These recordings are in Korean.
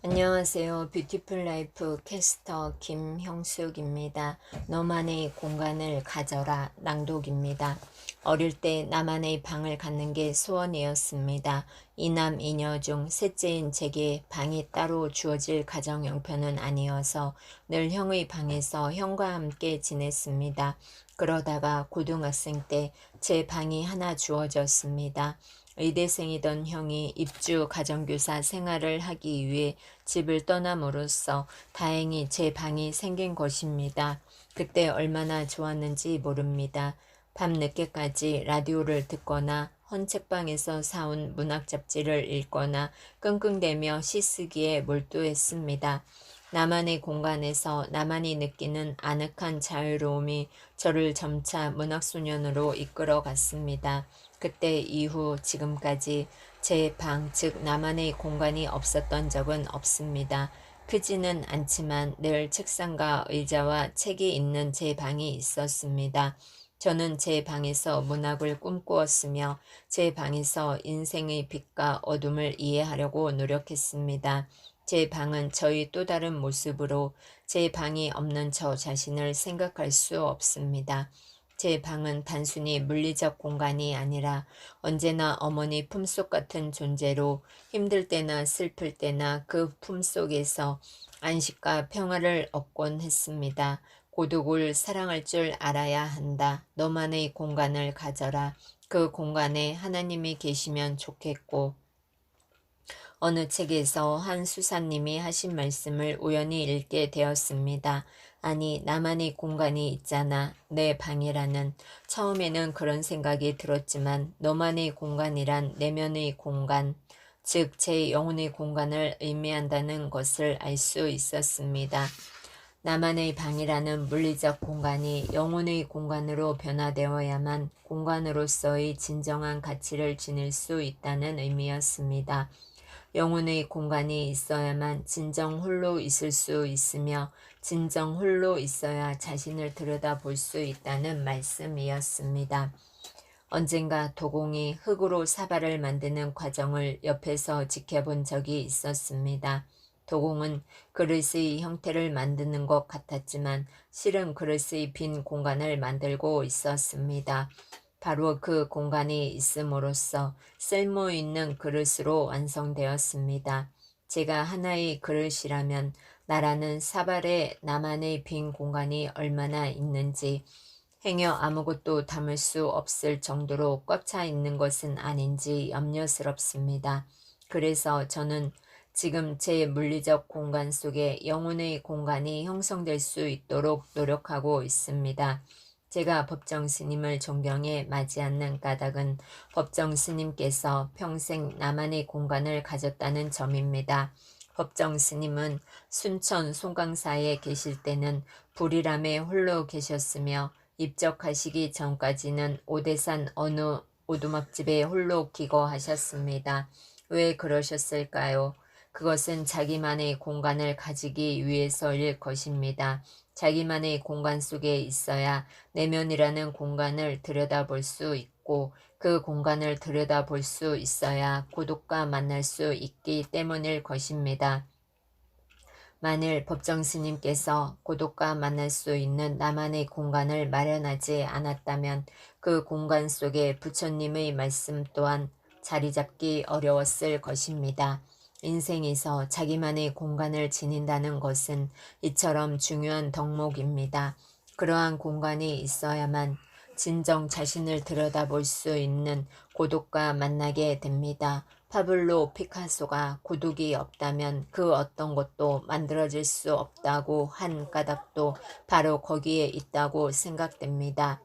안녕하세요. 뷰티풀 라이프 캐스터 김형숙입니다. 너만의 공간을 가져라 낭독입니다. 어릴 때 나만의 방을 갖는 게 소원이었습니다. 이남 이녀 중 셋째인 제게 방이 따로 주어질 가정 형편은 아니어서 늘 형의 방에서 형과 함께 지냈습니다. 그러다가 고등학생 때 제 방이 하나 주어졌습니다. 의대생이던 형이 입주 가정교사 생활을 하기 위해 집을 떠남으로써 다행히 제 방이 생긴 것입니다. 그때 얼마나 좋았는지 모릅니다. 밤늦게까지 라디오를 듣거나 헌책방에서 사온 문학 잡지를 읽거나 끙끙대며 시쓰기에 몰두했습니다. 나만의 공간에서 나만이 느끼는 아늑한 자유로움이 저를 점차 문학소년으로 이끌어 갔습니다. 그때 이후 지금까지 제 방, 즉 나만의 공간이 없었던 적은 없습니다. 크지는 않지만 늘 책상과 의자와 책이 있는 제 방이 있었습니다. 저는 제 방에서 문학을 꿈꾸었으며 제 방에서 인생의 빛과 어둠을 이해하려고 노력했습니다. 제 방은 저의 또 다른 모습으로 제 방이 없는 저 자신을 생각할 수 없습니다. 제 방은 단순히 물리적 공간이 아니라 언제나 어머니 품속 같은 존재로 힘들 때나 슬플 때나 그 품속에서 안식과 평화를 얻곤 했습니다. 고독을 사랑할 줄 알아야 한다. 너만의 공간을 가져라. 그 공간에 하나님이 계시면 좋겠고, 어느 책에서 한 수사님이 하신 말씀을 우연히 읽게 되었습니다. 아니, 나만의 공간이 있잖아. 내 방이라는. 처음에는 그런 생각이 들었지만 너만의 공간이란 내면의 공간, 즉 제 영혼의 공간을 의미한다는 것을 알 수 있었습니다. 나만의 방이라는 물리적 공간이 영혼의 공간으로 변화되어야만 공간으로서의 진정한 가치를 지닐 수 있다는 의미였습니다. 영혼의 공간이 있어야만 진정 홀로 있을 수 있으며 진정 홀로 있어야 자신을 들여다볼 수 있다는 말씀이었습니다. 언젠가 도공이 흙으로 사발을 만드는 과정을 옆에서 지켜본 적이 있었습니다. 도공은 그릇의 형태를 만드는 것 같았지만 실은 그릇의 빈 공간을 만들고 있었습니다. 바로 그 공간이 있음으로써 쓸모있는 그릇으로 완성되었습니다. 제가 하나의 그릇이라면 나라는 사발에 나만의 빈 공간이 얼마나 있는지, 행여 아무것도 담을 수 없을 정도로 꽉 차 있는 것은 아닌지 염려스럽습니다. 그래서 저는 지금 제 물리적 공간 속에 영혼의 공간이 형성될 수 있도록 노력하고 있습니다. 제가 법정 스님을 존경해 맞이 않는 까닭은 법정 스님께서 평생 나만의 공간을 가졌다는 점입니다. 법정 스님은 순천 송강사에 계실 때는 불이람에 홀로 계셨으며 입적하시기 전까지는 오대산 어느 오두막집에 홀로 기거하셨습니다. 왜 그러셨을까요? 그것은 자기만의 공간을 가지기 위해서일 것입니다. 자기만의 공간 속에 있어야 내면이라는 공간을 들여다볼 수 있고 그 공간을 들여다볼 수 있어야 고독과 만날 수 있기 때문일 것입니다. 만일 법정 스님께서 고독과 만날 수 있는 나만의 공간을 마련하지 않았다면 그 공간 속에 부처님의 말씀 또한 자리 잡기 어려웠을 것입니다. 인생에서 자기만의 공간을 지닌다는 것은 이처럼 중요한 덕목입니다. 그러한 공간이 있어야만 진정 자신을 들여다볼 수 있는 고독과 만나게 됩니다. 파블로 피카소가 고독이 없다면 그 어떤 것도 만들어질 수 없다고 한 까닭도 바로 거기에 있다고 생각됩니다.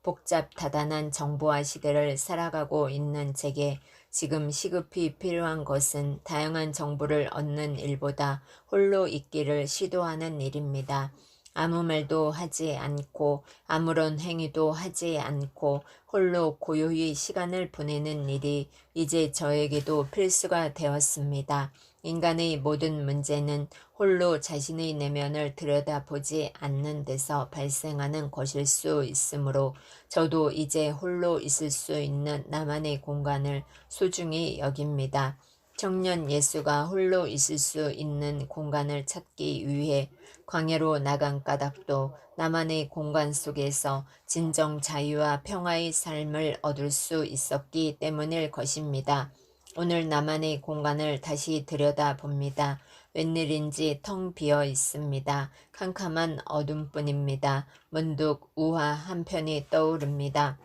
복잡다단한 정보화 시대를 살아가고 있는 제게 지금 시급히 필요한 것은 다양한 정보를 얻는 일보다 홀로 있기를 시도하는 일입니다. 아무 말도 하지 않고 아무런 행위도 하지 않고 홀로 고요히 시간을 보내는 일이 이제 저에게도 필수가 되었습니다. 인간의 모든 문제는 홀로 자신의 내면을 들여다보지 않는 데서 발생하는 것일 수 있으므로 저도 이제 홀로 있을 수 있는 나만의 공간을 소중히 여깁니다. 청년 예수가 홀로 있을 수 있는 공간을 찾기 위해 광야로 나간 까닭도 나만의 공간 속에서 진정 자유와 평화의 삶을 얻을 수 있었기 때문일 것입니다. 오늘 나만의 공간을 다시 들여다봅니다. 웬일인지 텅 비어 있습니다. 캄캄한 어둠뿐입니다. 문득 우화 한편이 떠오릅니다.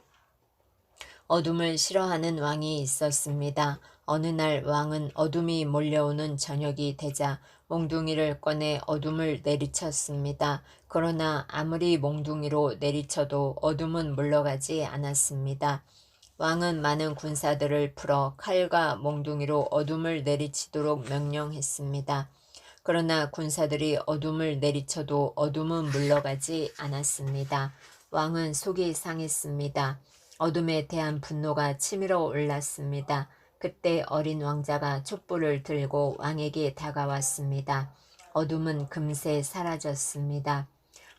어둠을 싫어하는 왕이 있었습니다. 어느 날 왕은 어둠이 몰려오는 저녁이 되자 몽둥이를 꺼내 어둠을 내리쳤습니다. 그러나 아무리 몽둥이로 내리쳐도 어둠은 물러가지 않았습니다. 왕은 많은 군사들을 풀어 칼과 몽둥이로 어둠을 내리치도록 명령했습니다. 그러나 군사들이 어둠을 내리쳐도 어둠은 물러가지 않았습니다. 왕은 속이 상했습니다. 어둠에 대한 분노가 치밀어 올랐습니다. 그때 어린 왕자가 촛불을 들고 왕에게 다가왔습니다. 어둠은 금세 사라졌습니다.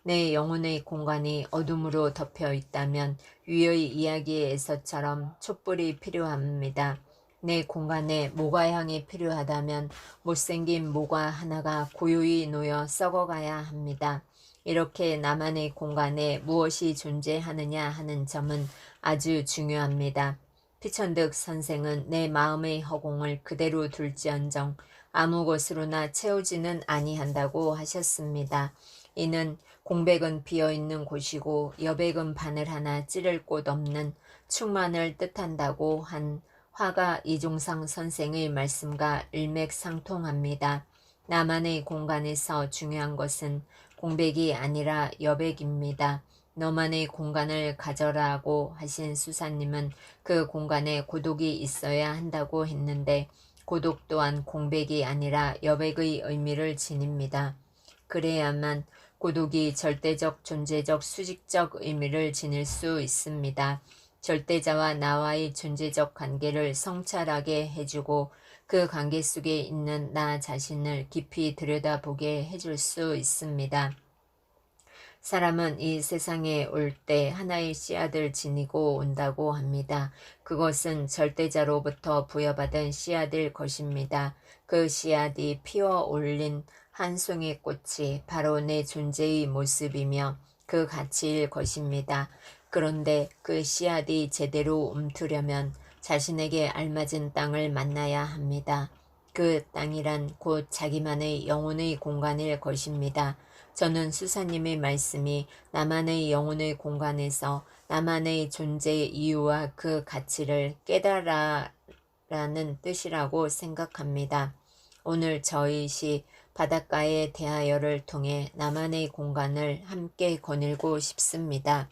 내 영혼의 공간이 어둠으로 덮여 있다면 위의 이야기에서처럼 촛불이 필요합니다. 내 공간에 모과향이 필요하다면 못생긴 모과 하나가 고요히 놓여 썩어가야 합니다. 이렇게 나만의 공간에 무엇이 존재하느냐 하는 점은 아주 중요합니다. 피천득 선생은 내 마음의 허공을 그대로 둘지언정 아무 곳으로나 채우지는 아니한다고 하셨습니다. 이는 공백은 비어있는 곳이고 여백은 바늘 하나 찌를 곳 없는 충만을 뜻한다고 한 화가 이종상 선생의 말씀과 일맥상통합니다. 나만의 공간에서 중요한 것은 공백이 아니라 여백입니다. 너만의 공간을 가져라고 하신 수사님은 그 공간에 고독이 있어야 한다고 했는데 고독 또한 공백이 아니라 여백의 의미를 지닙니다. 그래야만 고독이 절대적 존재적 수직적 의미를 지닐 수 있습니다. 절대자와 나와의 존재적 관계를 성찰하게 해주고 그 관계 속에 있는 나 자신을 깊이 들여다보게 해줄 수 있습니다. 사람은 이 세상에 올 때 하나의 씨앗을 지니고 온다고 합니다. 그것은 절대자로부터 부여받은 씨앗일 것입니다. 그 씨앗이 피어 올린 한 송이 꽃이 바로 내 존재의 모습이며 그 가치일 것입니다. 그런데 그 씨앗이 제대로 움트려면 자신에게 알맞은 땅을 만나야 합니다. 그 땅이란 곧 자기만의 영혼의 공간일 것입니다. 저는 수사님의 말씀이 나만의 영혼의 공간에서 나만의 존재의 이유와 그 가치를 깨달아라는 뜻이라고 생각합니다. 오늘 저희 시 바닷가에 대하여를 통해 나만의 공간을 함께 거닐고 싶습니다.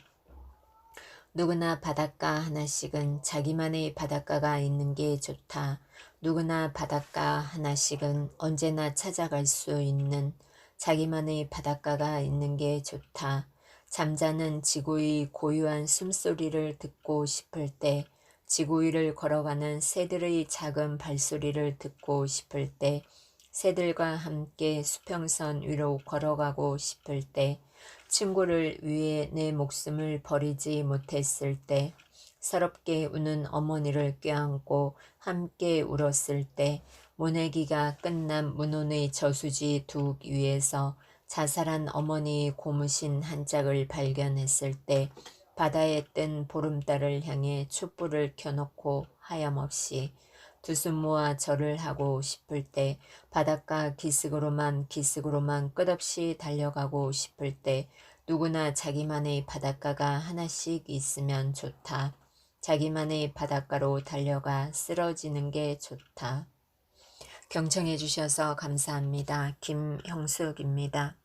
누구나 바닷가 하나씩은 자기만의 바닷가가 있는 게 좋다. 누구나 바닷가 하나씩은 언제나 찾아갈 수 있는 자기만의 바닷가가 있는 게 좋다. 잠자는 지구의 고요한 숨소리를 듣고 싶을 때, 지구 위를 걸어가는 새들의 작은 발소리를 듣고 싶을 때, 새들과 함께 수평선 위로 걸어가고 싶을 때, 친구를 위해 내 목숨을 버리지 못했을 때, 서럽게 우는 어머니를 껴안고 함께 울었을 때, 모내기가 끝난 문혼의 저수지 둑 위에서 자살한 어머니의 고무신 한 짝을 발견했을 때, 바다에 뜬 보름달을 향해 촛불을 켜놓고 하염없이 두 손 모아 절을 하고 싶을 때, 바닷가 기슭으로만 끝없이 달려가고 싶을 때, 누구나 자기만의 바닷가가 하나씩 있으면 좋다. 자기만의 바닷가로 달려가 쓰러지는 게 좋다. 경청해 주셔서 감사합니다. 김형숙입니다.